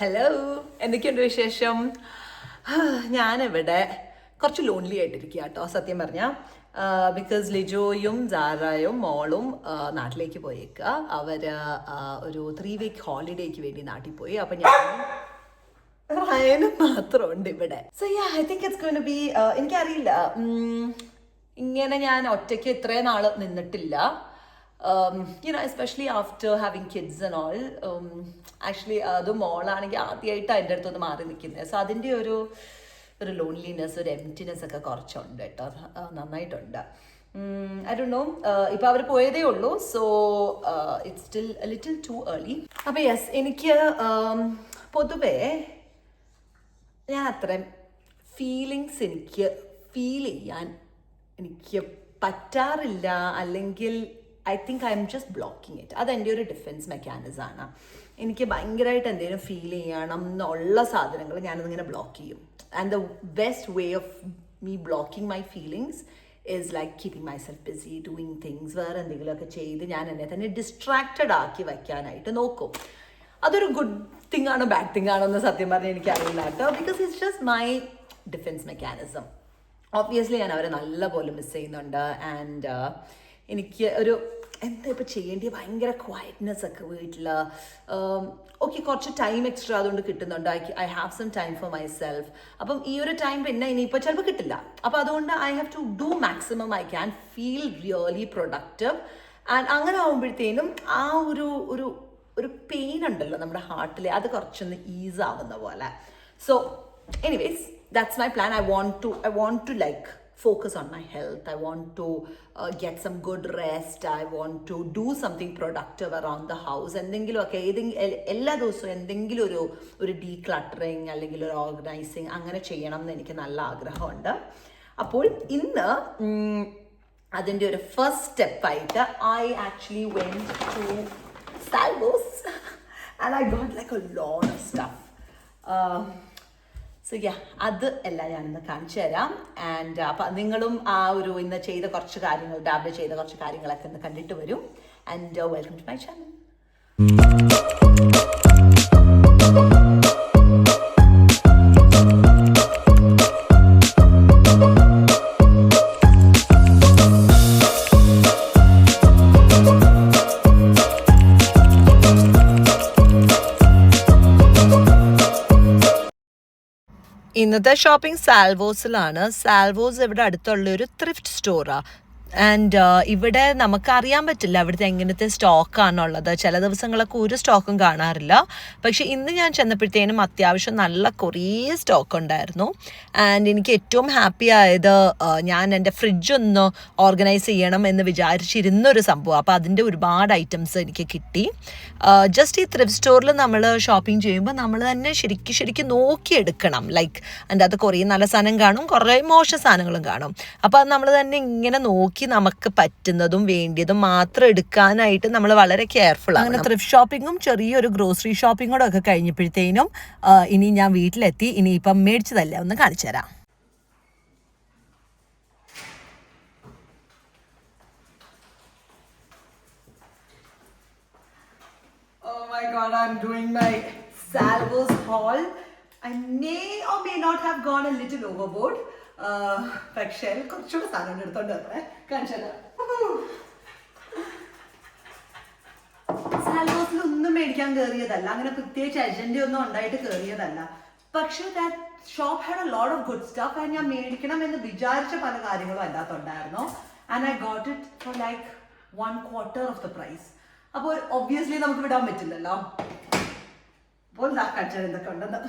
Hello, എന്തൊക്കെയുണ്ട് വിശേഷം? ഞാനിവിടെ കുറച്ച് ലോൺലി ആയിട്ടിരിക്കുക കേട്ടോ, സത്യം പറഞ്ഞാൽ. ബിക്കോസ് ലിജോയും സാറയും മോളും നാട്ടിലേക്ക് പോയേക്കുക. അവർ ഒരു 3 വീക്ക് ഹോളിഡേക്ക് വേണ്ടി നാട്ടിൽ പോയി. അപ്പം ഞാൻ റയനും മാത്രമുണ്ട് ഇവിടെ. So I think it's going to be, എനിക്കറിയില്ല, ഇങ്ങനെ ഞാൻ ഒറ്റയ്ക്ക് ഇത്രയും നാൾ നിന്നിട്ടില്ല. Especially after having kids and all. Actually, അത് മോളാണെങ്കിൽ ആദ്യമായിട്ട് അതിൻ്റെ അടുത്തൊന്ന് മാറി നിൽക്കുന്നത്. സോ അതിൻ്റെ ഒരു ലോൺലിനെസ്, ഒരു എംറ്റിനെസ് ഒക്കെ കുറച്ചുണ്ട് കേട്ടോ, നന്നായിട്ടുണ്ട്. ഐ ഡോണ്ട് നോ, ഇപ്പം അവർ പോയതേ ഉള്ളൂ. So it's still a little too early. അപ്പം യെസ്, എനിക്ക് പൊതുവേ ഞാൻ അത്രയും ഫീലിങ്സ് എനിക്ക് ഫീൽ ചെയ്യാൻ എനിക്ക് പറ്റാറില്ല. അല്ലെങ്കിൽ I think I am just blocking it. അതെൻ്റെ ഒരു ഡിഫെൻസ് മെക്കാനിസമാണ്. എനിക്ക് ഭയങ്കരമായിട്ട് എന്തെങ്കിലും ഫീൽ ചെയ്യണം എന്നുള്ള സാധനങ്ങൾ ഞാനതിങ്ങനെ ബ്ലോക്ക് ചെയ്യും. And the best way of me blocking my feelings is like keeping myself busy, doing things, വേറെ എന്തെങ്കിലുമൊക്കെ ചെയ്ത് ഞാൻ എന്നെ തന്നെ ഡിസ്ട്രാക്റ്റഡ് ആക്കി വയ്ക്കാനായിട്ട് നോക്കും. അതൊരു ഗുഡ് തിങ് ആണോ ബാഡ് തിങ് ആണോ എന്ന് സത്യം പറഞ്ഞാൽ എനിക്കറിയില്ല കേട്ടോ. Because it's just my defence mechanism. Obviously ഞാൻ അവരെ നല്ലപോലെ മിസ് ചെയ്യുന്നുണ്ട്. ആൻഡ് എനിക്ക് ഒരു എന്താ ഇപ്പോൾ ചെയ്യേണ്ടി, ഭയങ്കര ക്വയറ്റ്നെസ് ഒക്കെ വീട്ടിൽ. ഓക്കെ, കുറച്ച് ടൈം എക്സ്ട്രാ അതുകൊണ്ട് കിട്ടുന്നുണ്ട്. I have some time for myself. അപ്പം ഈ ഒരു ടൈം പിന്നെ ഇനിയിപ്പോൾ ചിലപ്പോൾ കിട്ടില്ല. അപ്പോൾ അതുകൊണ്ട് I have to do maximum I can, feel really productive. And അങ്ങനെ ആകുമ്പോഴത്തേനും ആ ഒരു പെയിൻ ഉണ്ടല്ലോ നമ്മുടെ ഹാർട്ടിൽ, അത് കുറച്ചൊന്ന് ഈസ് ആവുന്ന പോലെ. So anyways, that's my plan. I want to like focus on my health. I want to get some good rest. I want to do something productive around the house. എന്തെങ്കിലും ഒക്കെ എല്ലാ ദിവസവും എന്തെങ്കിലും ഒരു ഡീക്ലട്ടറിങ് അല്ലെങ്കിൽ ഒരു ഓർഗനൈസിങ് അങ്ങനെ ചെയ്യണം എന്ന് എനിക്ക് നല്ല ആഗ്രഹമുണ്ട്. അപ്പോൾ ഇന്ന് അതിൻ്റെ ഒരു ഫസ്റ്റ് സ്റ്റെപ്പായിട്ട് I actually went to Salvos and I got like a lot of stuff. So അത് എല്ലാം ഞാനിന്ന് കാണിച്ചു തരാം. ആൻഡ് അപ്പം നിങ്ങളും ആ ഇന്ന് ചെയ്ത കുറച്ച് കാര്യങ്ങൾ, ഡാബിൾ ചെയ്ത കുറച്ച് കാര്യങ്ങളൊക്കെ ഒന്ന് കണ്ടിട്ട് വരും. And welcome to my channel. ഇന്നത്തെ ഷോപ്പിംഗ് സാൽവോസിലാണ്. സാൽവോസ് ഇവിടെ അടുത്തുള്ളൊരു ത്രിഫ്റ്റ് സ്റ്റോറാണ്. ആൻഡ് ഇവിടെ നമുക്കറിയാൻ പറ്റില്ല അവിടുത്തെ എങ്ങനത്തെ സ്റ്റോക്കാണുള്ളത്. ചില ദിവസങ്ങളൊക്കെ ഒരു സ്റ്റോക്കും കാണാറില്ല. പക്ഷേ ഇന്ന് ഞാൻ ചെന്നപ്പോഴത്തേനും അത്യാവശ്യം നല്ല കുറേ സ്റ്റോക്ക് ഉണ്ടായിരുന്നു. ആൻഡ് എനിക്ക് ഏറ്റവും ഹാപ്പി ആയത്, ഞാൻ എൻ്റെ ഫ്രിഡ്ജൊന്ന് ഓർഗനൈസ് ചെയ്യണം എന്ന് വിചാരിച്ചിരുന്നൊരു സംഭവം. അപ്പോൾ അതിൻ്റെ ഒരുപാട് ഐറ്റംസ് എനിക്ക് കിട്ടി. ജസ്റ്റ് ഈ ത്രിഫ്റ്റ് സ്റ്റോറിൽ നമ്മൾ ഷോപ്പിംഗ് ചെയ്യുമ്പോൾ നമ്മൾ തന്നെ ശരിക്കും നോക്കിയെടുക്കണം. ലൈക്ക് അതിൻ്റെ അത് കുറേ നല്ല സാധനം കാണും, കുറേ മോശം സാധനങ്ങളും കാണും. അപ്പോൾ അത് നമ്മൾ തന്നെ ഇങ്ങനെ നോക്കി നമുക്ക് പറ്റുന്നതും വേണ്ടിയതും മാത്രം എടുക്കാനായിട്ട് നമ്മൾ വളരെ കെയർഫുൾ ആണ്. അങ്ങനെ ത്രിഫ്റ്റ് ഷോപ്പിങ്ങും ചെറിയൊരു ഗ്രോസറി ഷോപ്പിങ്ങോടെ ഒക്കെ കഴിഞ്ഞപ്പോഴത്തേനും ഇനി ഞാൻ വീട്ടിലെത്തി. ഇനിയിപ്പം മേടിച്ചതല്ലേ ഒന്ന് കാണിച്ചു തരാം. Oh my god, I'm doing my Salvos haul. I may or may not have gone a little overboard. പക്ഷേ കുറച്ചുകൂടെ സാധനം എടുത്തോണ്ട് വന്നേ, കാണിച്ചാലോ. സാൽവോസിൽ ഒന്നും മേടിക്കാൻ കയറിയതല്ല, അങ്ങനെ പ്രത്യേകിച്ച് അജണ്ട ഒന്നും ഉണ്ടായിട്ട് കയറിയതല്ല. പക്ഷേ that shop had a lot of good stuff. And ഞാൻ മേടിക്കണം എന്ന് വിചാരിച്ച പല കാര്യങ്ങളും അതിനകത്തുണ്ടായിരുന്നു. And I got it for like 1/4 of the price. അപ്പോൾ ഒബ്വിയസ്ലി നമുക്ക് വിടാൻ പറ്റില്ലല്ലോ. അപ്പോൾ കാണിച്ചാൽ എന്തൊക്കെ ഉണ്ടെന്ന്.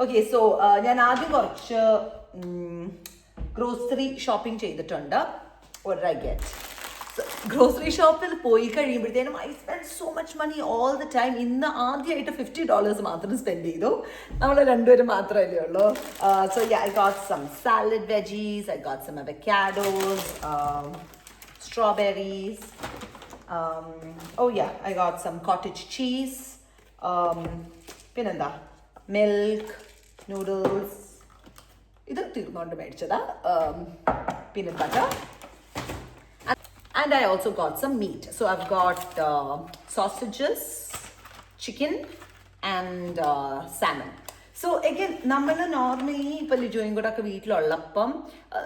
ഓക്കെ, സോ ഞാൻ ആദ്യം കുറച്ച് ഗ്രോസറി ഷോപ്പിംഗ് ചെയ്തിട്ടുണ്ട്. What did I get? Grocery ഷോപ്പിൽ പോയി കഴിയുമ്പോഴത്തേനും I spend so much money all the time. ഇന്ന് ആദ്യമായിട്ട് $50 മാത്രം സ്പെൻഡ് ചെയ്തു. നമ്മൾ രണ്ടുപേരും മാത്രമല്ലേ ഉള്ളൂ. So I got some salad veggies, I got some avocados, strawberries. I got some cottage cheese. പിന്നെന്താ, മിൽക്ക്, നൂഡിൽസ്, ഇത് തീർന്നുകൊണ്ട് മേടിച്ചതാ. peanut butter. And I also got some meat. So I've got sausages, chicken, and salmon. So again നമ്മൾ normally ഇപ്പം ലിജോയും കൂടെ ഒക്കെ വീട്ടിലുള്ളപ്പം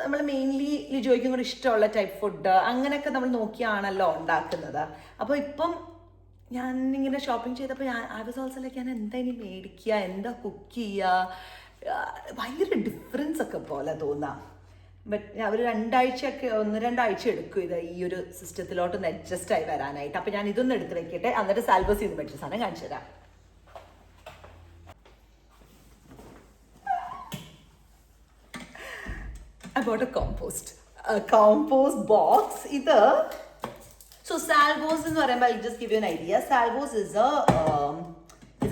നമ്മൾ mainly ലിജോയ്ക്കും കൂടെ ഇഷ്ടമുള്ള ടൈപ്പ് ഫുഡ് അങ്ങനെയൊക്കെ നമ്മൾ നോക്കിയാണല്ലോ ഉണ്ടാക്കുന്നത്. അപ്പോൾ ഇപ്പം ഞാൻ ഇങ്ങനെ ഷോപ്പിംഗ് ചെയ്തപ്പോൾ ഐ വാസ് ഓൾസോ ലൈക്ക് ഞാൻ എന്താ ഇനി മേടിക്കുക, എന്താ കുക്ക് ചെയ്യുക, ഭയങ്കര ഡിഫറൻസ് ഒക്കെ പോലെ തോന്നാം. ബട്ട് അവർ 1-2 ആഴ്ച എടുക്കും ഇത് ഈ ഒരു സിസ്റ്റത്തിലോട്ടൊന്ന് അഡ്ജസ്റ്റ് ആയി വരാനായിട്ട്. അപ്പം ഞാൻ ഇതൊന്നും എടുത്ത് വെക്കട്ടെ, എന്നിട്ട് സാൽബസ് ചെയ്ത് മേടിച്ച സാധനം കാണിച്ചു തരാം. I bought a compost box. So Salvos എന്ന് പറയുമ്പോൾ I'll just give you an idea. Salvos is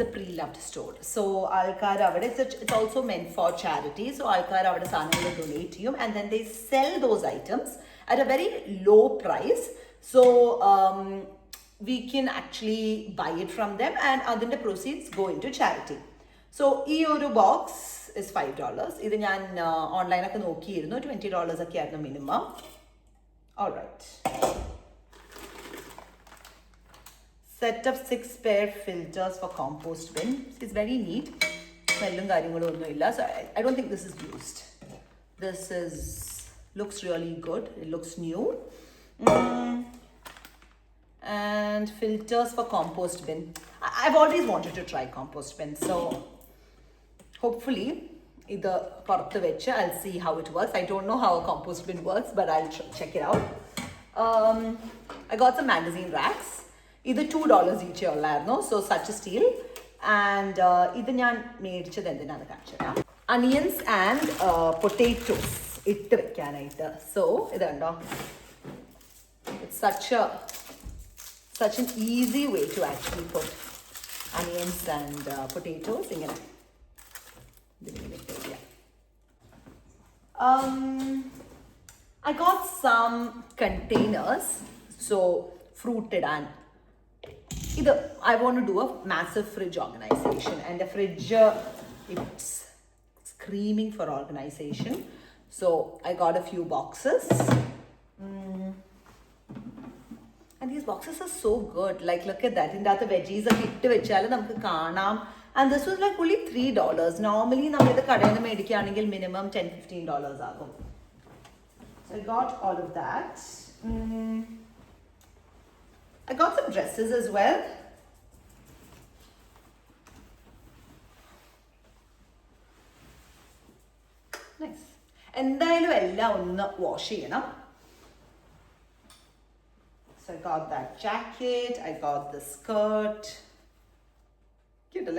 a pre-loved store. So ആൾക്കാർ അവിടെ it's also meant for charity. So ആൾക്കാർ അവിടെ സാധനങ്ങൾ donate ചെയ്യും and then they sell those items at a very low price. So we can actually buy it from them and അതിന്റെ proceeds go into charity. So ഈ ഒരു box is $5. ഇത് ഞാൻ ഓൺലൈനൊക്കെ നോക്കിയിരുന്നു, $20 ഒക്കെ ആയിരുന്നു minimum. Alright, set of 6 pair filters for compost bin. It's very neat. സ്മെല്ലും കാര്യങ്ങളും ഒന്നുമില്ല. So I don't think this is used. This looks really good. It looks new. And filters for compost bin. I've always wanted to try compost bin. So hopefully ഇത് പുറത്ത് വെച്ച് I'll see how it works. I don't know how a compost bin works, but I'll check it out. I got some magazine racks. ഇത് $2 each ഉള്ളായിരുന്നു. So such a steal. And ഇത് ഞാൻ മേടിച്ചത് എന്തിനാണ് കാണിച്ചു തരാം. Onions and potatoes ഇട്ട് വെക്കാനായിട്ട്. So ഇത് കണ്ടോ, it's such an easy way to actually put onions and potatoes ഇങ്ങനെ. I got some containers, so fruit idan. I want to do a massive fridge organization, and the fridge it's screaming for organization. So I got a few boxes, and these boxes are so good. Like look at that, in that the veggies are ittu vechalu namukku kaanam. And this was like only $3. Normally നമ്മൾ ഇത് കടയിൽ നിന്ന് മേടിക്കുകയാണെങ്കിൽ minimum $10-15 ആകും. So I got all of that. I got some dresses as well. Nice. എന്തായാലും എല്ലാം ഒന്ന് wash ചെയ്യണം. So I got that jacket, I got the skirt. Cute,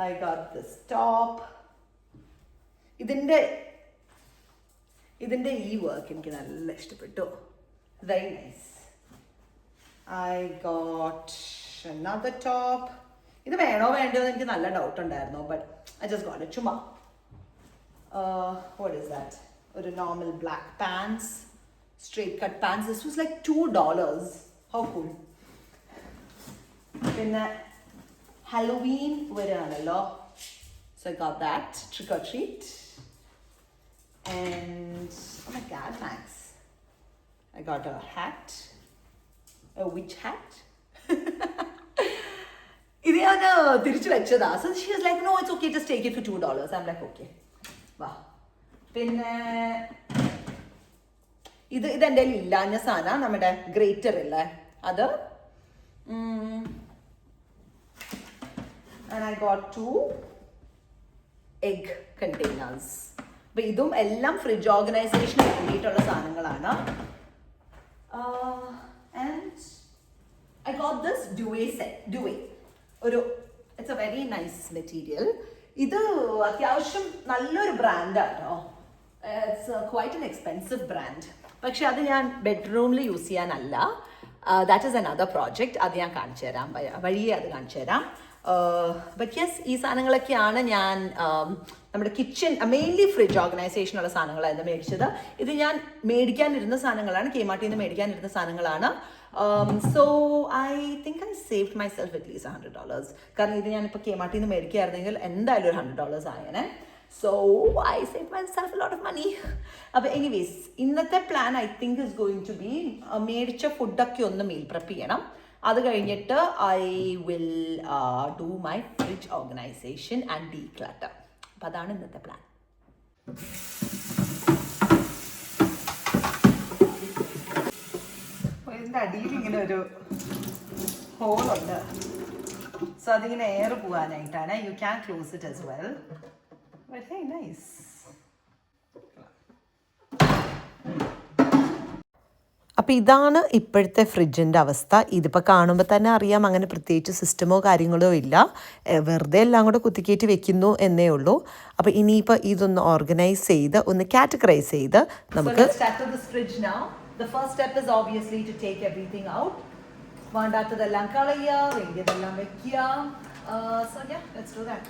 I got this top. ഇതിന്റെ ഈ വർക്ക് എനിക്ക് നല്ല ഇഷ്ടപ്പെട്ടു. Very nice. I got another top. ഇത് വേണോ വേണ്ടോ എന്ന് എനിക്ക് നല്ല ഡൗട്ട് ഉണ്ടായിരുന്നു, but I just got it. ചുമ്മാ what is that? ഒരു normal black pants, straight cut pants. This was like $2. How cool. പിന്നെ Halloween വരാണല്ലോ. So I got that, trick or treat. And oh my god, Max, I got a hat, a witch hat. ഇത് ഞാൻ തിരിച്ചു വെച്ചതാ. So she was like, no, it's okay, just take it for $2. I'm like, okay. വാ. പിന്നെ ഇത് എൻ്റെ ഇല്ലാഞ്ഞ സാധനം, നമ്മുടെ ഗ്രേറ്റർ ഇല്ലേ അത്. And I got 2 egg containers. അപ്പോൾ ഇതും എല്ലാം ഫ്രിഡ്ജ് ഓർഗനൈസേഷന് വേണ്ടിയിട്ടുള്ള സാധനങ്ങളാണ്. And I got this duvet set. It's a very nice material. ഇത് അത്യാവശ്യം നല്ലൊരു ബ്രാൻഡാട്ടോ. It's quite an expensive brand. പക്ഷെ അത് ഞാൻ ബെഡ്റൂമിൽ use ചെയ്യാനല്ല. That is another project. അത് ഞാൻ കാണിച്ചു തരാം, വഴിയെ അത് കാണിച്ചു തരാം. ബട്ട് യെസ്, ഈ സാധനങ്ങളൊക്കെയാണ് ഞാൻ നമ്മുടെ കിച്ചൺ, മെയിൻലി ഫ്രിഡ്ജ് ഓർഗനൈസേഷനുള്ള സാധനങ്ങളായിരുന്നു മേടിച്ചത്. ഇത് ഞാൻ മേടിക്കാനിരുന്ന സാധനങ്ങളാണ്, കെമാർട്ടിൽ നിന്ന് മേടിക്കാനിരുന്ന സാധനങ്ങളാണ്. So I think I saved my self at least $100. കാരണം ഇത് ഞാനിപ്പോൾ കെമാർട്ടിൽ നിന്ന് മേടിക്കുകയായിരുന്നെങ്കിൽ എന്തായാലും ഒരു $100 ആയേനെ. So I saved myself a lot of money. അപ്പോൾ എനിവേസ്, ഇന്നത്തെ plan I think is going to be മേടിച്ച ഫുഡൊക്കെ ഒന്ന് മീൽ പ്രെപ്പ് ചെയ്യണം. അത് കഴിഞ്ഞിട്ട് I will do my fridge organisation and declutter. അപ്പം അതാണ് ഇന്നത്തെ പ്ലാൻ. ഇതിൻ്റെ അടിയിൽ ഇങ്ങനെ ഒരു ഹോളുണ്ട്. സോ അതിങ്ങനെ എയർ പോകാനായിട്ടാണ്. You can close it as well. Very nice. അപ്പോൾ ഇതാണ് ഇപ്പോഴത്തെ ഫ്രിഡ്ജിൻ്റെ അവസ്ഥ. ഇതിപ്പോൾ കാണുമ്പോൾ തന്നെ അറിയാം, അങ്ങനെ പ്രത്യേകിച്ച് സിസ്റ്റമോ കാര്യങ്ങളോ ഇല്ല, വെറുതെ എല്ലാം കൂടെ കുത്തിക്കയറ്റി വെക്കുന്നു എന്നേ ഉള്ളൂ. അപ്പോൾ ഇനിയിപ്പോൾ ഇതൊന്ന് ഓർഗനൈസ് ചെയ്ത് ഒന്ന് കാറ്റഗറൈസ് ചെയ്ത് നമുക്ക് The first step is obviously to take everything out. വേണ്ടാത്തതെല്ലാം കളയുക, വേണ്ടിയതെല്ലാം വെക്കുക. So yeah, let's do that.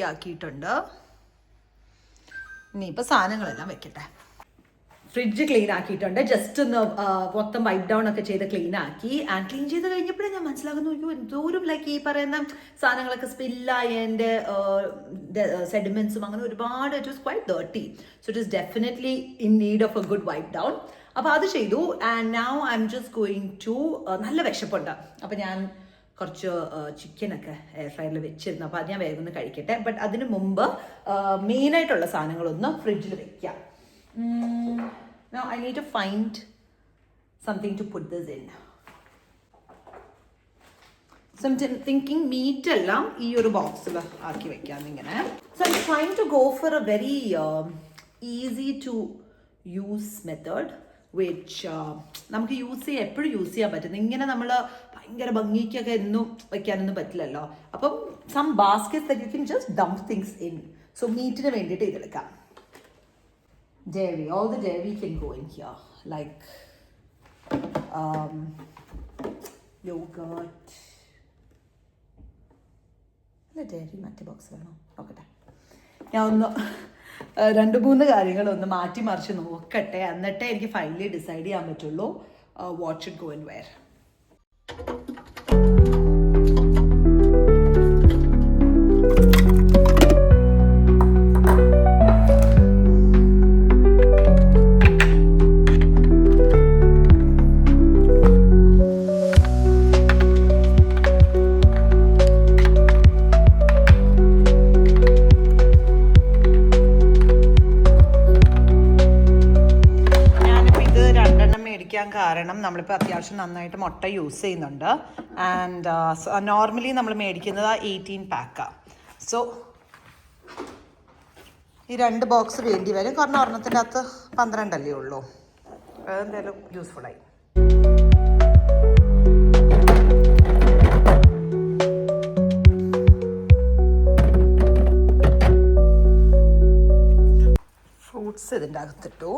ആക്കിയിട്ടുണ്ട്. ഇനിയിപ്പോൾ സാധനങ്ങളെല്ലാം വെക്കട്ടെ. ഫ്രിഡ്ജ് ക്ലീൻ ആക്കിയിട്ടുണ്ട്. ജസ്റ്റ് ഒന്ന് മൊത്തം വൈപ്പ് ഡൗൺ ഒക്കെ ചെയ്ത് ക്ലീൻ ആക്കി. ആൻഡ് ക്ലീൻ ചെയ്ത് കഴിഞ്ഞപ്പോഴേ ഞാൻ മനസ്സിലാക്കുന്നു, അയ്യോ എന്തോരം ലൈക്ക് ഈ പറയുന്ന സാധനങ്ങളൊക്കെ സ്പില്ലായതിൻ്റെ സെഡിമെൻസും അങ്ങനെ ഒരുപാട്. It was quite dirty. So it is definitely in need of a good wipe down. അപ്പോൾ അത് ചെയ്തു. And now I'm just going to, നല്ല വിശപ്പുണ്ട്. അപ്പോൾ ഞാൻ കുറച്ച് ചിക്കനൊക്കെ എയർ ഫ്രയറിൽ വെച്ചിരുന്നു. അപ്പോൾ അത് ഞാൻ വേഗം ഒന്ന് കഴിക്കട്ടെ. ബട്ട് അതിന് മുമ്പ് മെയിനായിട്ടുള്ള സാധനങ്ങളൊന്ന് ഫ്രിഡ്ജിൽ വെക്കാം. Now I need to find something to put this in. So I'm thinking meat എല്ലാം ഈ ഒരു ബോക്സിൽ ആക്കി വെക്കാം ഇങ്ങനെ. So I'm trying to go for a very easy to use method which നമുക്ക് എപ്പോഴും യൂസ് ചെയ്യാൻ പറ്റുന്നത്. ഇങ്ങനെ നമ്മൾ ഭയങ്കര ഭംഗിക്കൊക്കെ എന്നും വെക്കാനൊന്നും പറ്റില്ലല്ലോ. അപ്പം some baskets that you can just dump things in. So മീറ്റിന് വേണ്ടിയിട്ട് ഇതെടുക്കാം. Dairy, all the dairy can go in here, like yogurt. The dairy മറ്റേ ബോക്സ് വേണോ നോക്കട്ടെ. ഞാൻ ഒന്ന് 2-3 കാര്യങ്ങളൊന്ന് മാറ്റി മറിച്ച് നോക്കട്ടെ, എന്നിട്ടേ എനിക്ക് ഫൈനലി ഡിസൈഡ് ചെയ്യാൻ പറ്റുള്ളൂ what should go in wear. കാരണം നമ്മളിപ്പോൾ അത്യാവശ്യം നന്നായിട്ട് മുട്ട യൂസ് ചെയ്യുന്നുണ്ട്. ആൻഡ് നോർമലി നമ്മൾ മേടിക്കുന്നത് 18 പാക്കാണ്. സോ ഈ 2 ബോക്സ് വേണ്ടി വരും. കാരണം ഒരെണ്ണത്തിൻ്റെ അകത്ത് 12 അല്ലേ ഉള്ളൂ. എന്തായാലും യൂസ്ഫുള്ളായി. ഫ്രൂട്ട്സ് ഇതിൻ്റെ അകത്തിട്ടു.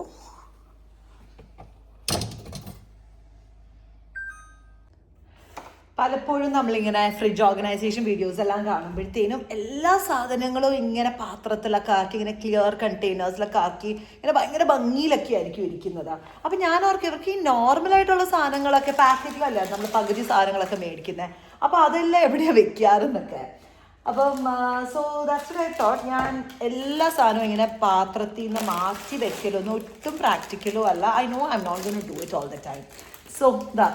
പലപ്പോഴും നമ്മളിങ്ങനെ ഫ്രിഡ്ജ് ഓർഗനൈസേഷൻ വീഡിയോസ് എല്ലാം കാണുമ്പോഴത്തേനും എല്ലാ സാധനങ്ങളും ഇങ്ങനെ പാത്രത്തിലൊക്കെ ആക്കി, ഇങ്ങനെ ക്ലിയർ കണ്ടെയ്നേഴ്സിലൊക്കെ ആക്കി ഇങ്ങനെ ഭയങ്കര ഭംഗിയിലൊക്കെ ആയിരിക്കും ഇരിക്കുന്നത്. അപ്പം ഞാൻ ഓർക്കും ഇവർക്ക് ഈ നോർമലായിട്ടുള്ള സാധനങ്ങളൊക്കെ പാക്കറ്റിലല്ല നമ്മൾ പകുതി സാധനങ്ങളൊക്കെ മേടിക്കുന്നത്. അപ്പോൾ അതെല്ലാം എവിടെയാണ് വെക്കാറെന്നൊക്കെ. അപ്പം so that's what I thought. ഞാൻ എല്ലാ സാധനവും ഇങ്ങനെ പാത്രത്തിൽ നിന്ന് മാറ്റി വെക്കലൊന്നും ഒട്ടും പ്രാക്ടിക്കലും അല്ല. I know I'm not going to do it all the time. So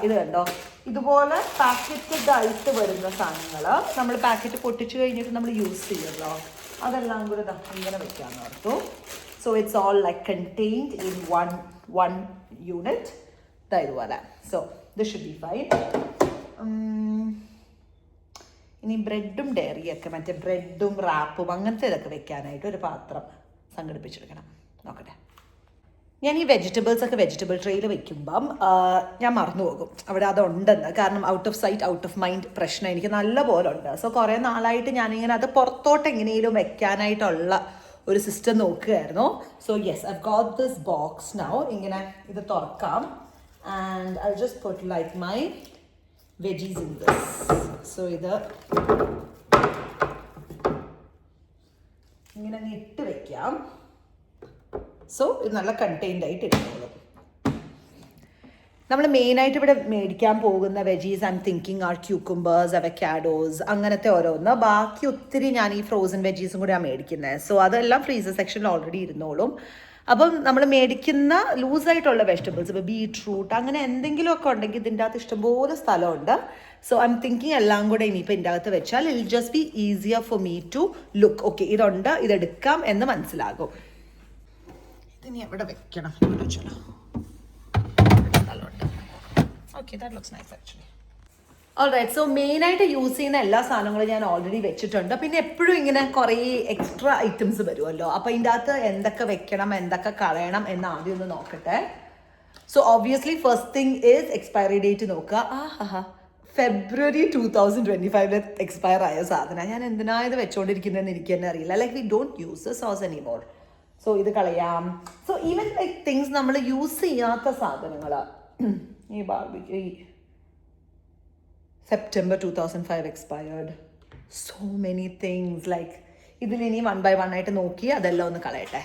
ഇത് കണ്ടോ, ഇതുപോലെ പാക്കറ്റഡ് ആയിട്ട് വരുന്ന സാധനങ്ങൾ നമ്മൾ പാക്കറ്റ് പൊട്ടിച്ച് കഴിഞ്ഞിട്ട് നമ്മൾ യൂസ് ചെയ്യുമല്ലോ, അതെല്ലാം കൂടെ ഇങ്ങനെ വെക്കാമെന്ന് ഓർത്തു. So it's all like contained in one unit ഇതുപോലെ. So this should be fine. ഇനി ബ്രെഡും ഡയറിയൊക്കെ, മറ്റേ ബ്രെഡും റാപ്പും അങ്ങനത്തെ ഇതൊക്കെ വെക്കാനായിട്ട് ഒരു പാത്രം സംഘടിപ്പിച്ചെടുക്കണം. നോക്കട്ടെ, ഞാൻ ഈ വെജിറ്റബിൾ ട്രേയിൽ വെക്കുമ്പം ഞാൻ മറന്നു പോകും അവിടെ അതുണ്ടെന്ന്. കാരണം out of site out of mind പ്രശ്നം എനിക്ക് നല്ല പോലെ ഉണ്ട്. സോ കുറേ നാളായിട്ട് ഞാനിങ്ങനെ അത് പുറത്തോട്ട് എങ്ങനെയും വെക്കാനായിട്ടുള്ള ഒരു സിസ്റ്റം നോക്കുകയായിരുന്നു. So yes, I got this box now. ഇങ്ങനെ ഇത് തുറക്കാം and I just put like my veggies in this. So ഇത് ഇങ്ങനെ ഇട്ട് വെക്കാം. സോ ഇത് നല്ല കണ്ടെയ്ൻഡ് ആയിട്ട് ഇരിക്കുള്ളൂ. നമ്മൾ മെയിനായിട്ട് ഇവിടെ മേടിക്കാൻ പോകുന്ന veggies I'm thinking are cucumbers, avocados, അങ്ങനത്തെ ഓരോന്ന്. ബാക്കി ഒത്തിരി ഞാൻ ഈ ഫ്രോസൺ വെജീസും കൂടെ മേടിക്കുന്നത്. സോ അതെല്ലാം ഫ്രീസർ സെക്ഷനിൽ ഓൾറെഡി ഇരുന്നോളും. അപ്പം നമ്മൾ മേടിക്കുന്ന ലൂസായിട്ടുള്ള വെജിറ്റബിൾസ്, ഇപ്പോൾ ബീട്രൂട്ട് അങ്ങനെ എന്തെങ്കിലുമൊക്കെ ഉണ്ടെങ്കിൽ ഇതിൻ്റെ അകത്ത് ഇഷ്ടംപോലെ സ്ഥലമുണ്ട്. സോ ഐ എം തിങ്കിങ് എല്ലാം കൂടെ ഇനിയിപ്പോൾ ഇതിൻ്റെ അകത്ത് വെച്ചാൽ it just be easier for me to look. Okay, ഇതുണ്ട്, ഇതെടുക്കാം എന്ന് മനസ്സിലാകും. ഇതിനി എവിടെ വെക്കണം? Okay, that looks nice actually. Alright, so മെയിനായിട്ട് യൂസ് ചെയ്യുന്ന എല്ലാ സാധനങ്ങളും ഞാൻ ഓൾറെഡി വെച്ചിട്ടുണ്ട്. പിന്നെ എപ്പോഴും ഇങ്ങനെ കുറേ എക്സ്ട്രാ ഐറ്റംസ് വരുമല്ലോ, അപ്പോൾ ഇതിൻ്റെ അകത്ത് എന്തൊക്കെ വെക്കണം എന്തൊക്കെ കളയണം എന്ന് ആദ്യം ഒന്ന് നോക്കട്ടെ. So obviously first thing is expiry date നോക്കുക. February 2025 എക്സ്പയർ ആയ സാധനം. ഞാൻ എന്തിനാ ഇത് വെച്ചുകൊണ്ടിരിക്കുന്നതെന്ന് എനിക്ക് തന്നെ അറിയില്ല. Like we don't use the sauce anymore. So ഇത് കളയാം. സോ ഈവൻ ലൈക്ക് തിങ്സ് നമ്മൾ യൂസ് ചെയ്യാത്ത സാധനങ്ങൾ, ഈ barbecue September 2005 expired. So many things. Like ഇതിൽ ഇനി 1 by 1 ആയിട്ട് നോക്കി അതെല്ലാം ഒന്ന് കളയട്ടെ.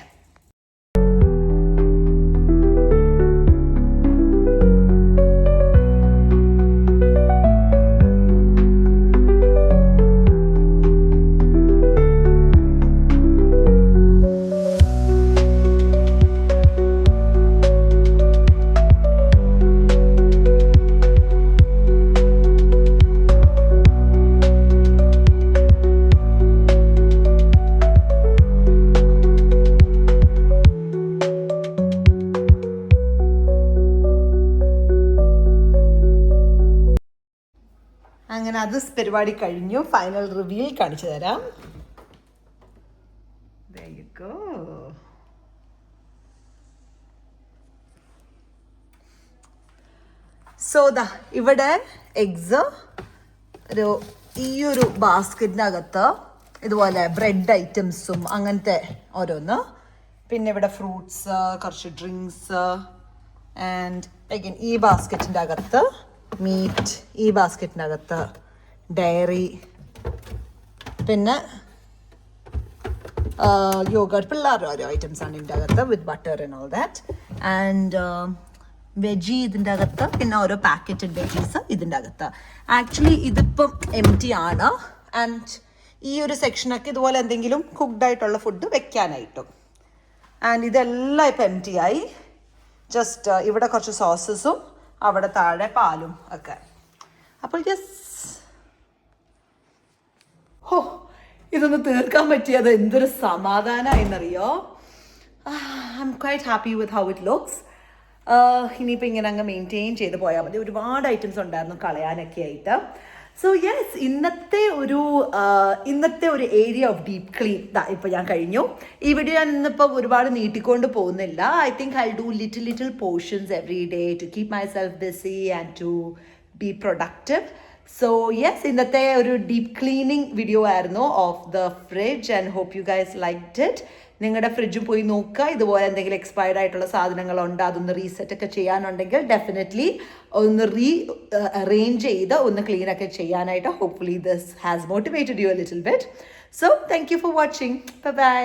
അങ്ങനെ അത് പരിപാടി കഴിഞ്ഞു. ഫൈനൽ റിവ്യൂ കാണിച്ചു തരാം. There you go. സോ ഇവിടെ എഗ്സ് ഈ ഒരു ബാസ്ക്കറ്റിനകത്ത് ഇതുപോലെ ബ്രെഡ് ഐറ്റംസും അങ്ങനത്തെ ഓരോന്ന്, പിന്നെ ഇവിടെ ഫ്രൂട്ട്സ്, കുറച്ച് ഡ്രിങ്ക്സ്, ആൻഡ് അഗൈൻ ഈ ബാസ്ക്കറ്റിൻ്റെ അകത്ത് മീറ്റ്, ഈ ബാസ്ക്കറ്റിനകത്ത് ഡയറി, പിന്നെ യോഗർട്ട്, പിള്ളേരുടെ ഓരോ ഐറ്റംസ് ആണ് ഇതിൻ്റെ അകത്ത് വിത്ത് butter and all that. And veggie ഇതിൻ്റെ അകത്ത്, പിന്നെ ഓരോ പാക്കറ്റഡ് വെജീസ് ഇതിൻ്റെ അകത്ത്. ആക്ച്വലി ഇതിപ്പം എംപ്റ്റി ആണ്. ആൻഡ് ഈ ഒരു സെക്ഷനൊക്കെ ഇതുപോലെ എന്തെങ്കിലും കുക്ക്ഡ് ആയിട്ടുള്ള ഫുഡ് വെക്കാനായിട്ടും. ആൻഡ് ഇതെല്ലാം ഇപ്പം എംപ്റ്റി ആയി. ജസ്റ്റ് ഇവിടെ കുറച്ച് സോസസും അവിടെ താഴെ പാലും ഒക്കെ. അപ്പോൾ ഇതൊന്ന് തീർക്കാൻ പറ്റിയത് എന്തൊരു സമാധാനമായെന്നറിയോ. I'm quite happy with how it looks. ഇനിയിപ്പോൾ ഇങ്ങനെ അങ്ങ് മെയിൻറ്റെയിൻ ചെയ്ത് പോയാൽ മതി. ഒരുപാട് ഐറ്റംസ് ഉണ്ടായിരുന്നു കളയാനൊക്കെ ആയിട്ട്. സോ യെസ്, ഇന്നത്തെ ഒരു ഏരിയ ഓഫ് ഡീപ്പ് ക്ലീൻ ഇപ്പോൾ ഞാൻ കഴിഞ്ഞു. ഈ വീഡിയോ ഞാൻ ഇന്നിപ്പോൾ ഒരുപാട് നീട്ടിക്കൊണ്ട് പോകുന്നില്ല. I think I do little portions every day to keep myself busy and to be productive. So yes, ഇന്നത്തെ ഒരു ഡീപ്പ് ക്ലീനിങ് വീഡിയോ ആയിരുന്നു of the fridge and hope you guys liked it. നിങ്ങളുടെ ഫ്രിഡ്ജും പോയി നോക്കുക. ഇതുപോലെ എന്തെങ്കിലും expired ആയിട്ടുള്ള സാധനങ്ങളുണ്ട്, അതൊന്ന് റീസെറ്റ് ഒക്കെ ചെയ്യാനുണ്ടെങ്കിൽ ഡെഫിനറ്റ്ലി ഒന്ന് അറേഞ്ച് ചെയ്ത് ഒന്ന് ക്ലീൻ ഒക്കെ ചെയ്യാനായിട്ട്. Hopefully this has motivated you a little bit. So thank you for watching. By.